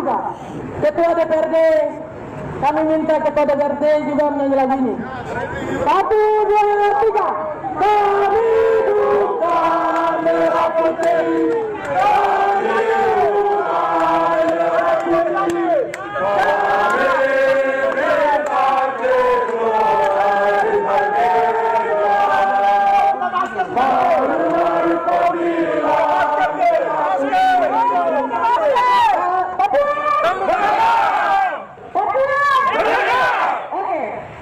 juga Ketua DPRD, kami minta kepada RT juga menyanyi lagu ini. 1, 2, 3. Kami bukan merah putih, kami bukan merah putih, kami berpati dari merdeka. Baru kami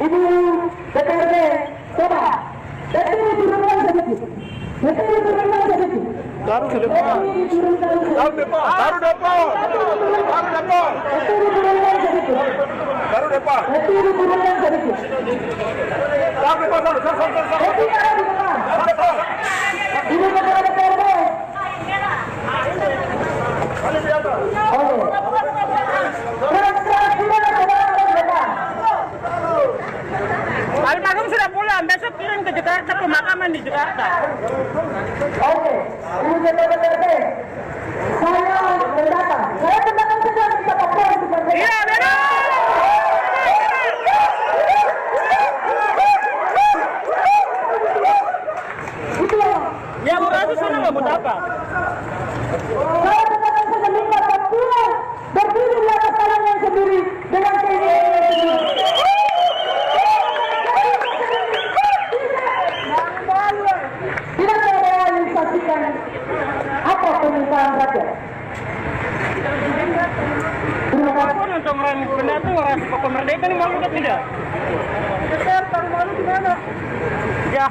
Ibu DPRD, coba. DPRD turunkan sedikit. DPRD turunkan sedikit. Taruh di depan. Taruh depan. Taruh depan. Taruh depan. DPRD turunkan sedikit. Taruh depan. DPRD turunkan sedikit. Taruh depan. Taruh depan. DPRD di depan. Ibu Ketua DPRD. Almarhum sudah pulang, besok kirim ke Jakarta, pemakaman di Jakarta. Oke, Ibu Ketua DPRD, saya pendatang. Saya pendatang saja bisa pakai di Jakarta. Iya, benar. Itu Ya, Bu Rasul sana nggak buat apa? saya pendatang saja minta Papua berdiri di atas tangannya sendiri dengan keinginannya sendiri. Tidak merealisasikan apa permintaan rakyat. Terima kasih. Apapun untuk pendatang orang kemerdekaan mau juga tidak. Besar tahun lalu di mana? Ya.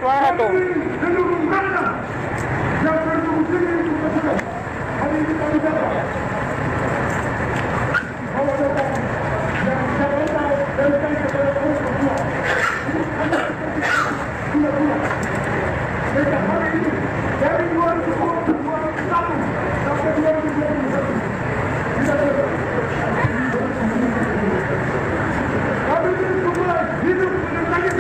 Suara tuh. Dari 2021 sampai 2021 kami semua hidup dengan tanggung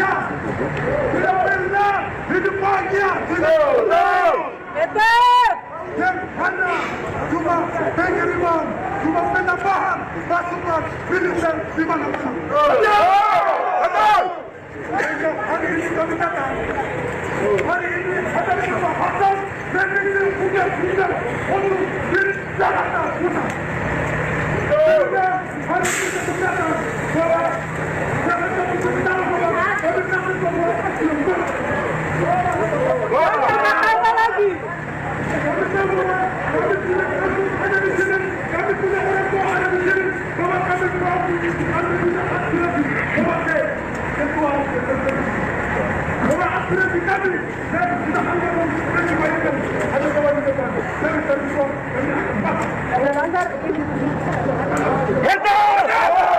tidak pernah hidup bahagia Betul. dan hanya cuma pengiriman, cuma penambahan pasukan militer di mana-mana. Betul. Sehingga hari ini kami datang. Hari ini ada beberapa hasil dan ini punya untuk diri Jakarta Pusat. Sehingga hari ini kita datang bahwa Jakarta Pusat tahu bahwa kami takut bahwa belum Apa lagi? kami tahu bahwa kami punya kasus ada di sini, kami punya orang tua ada di sini, bahwa kami punya aspirasi sebagai ketua bahwa aspirasi kami dan kita akan menyampaikan ada kewajiban dari semua kami akan Ada lancar. Betul!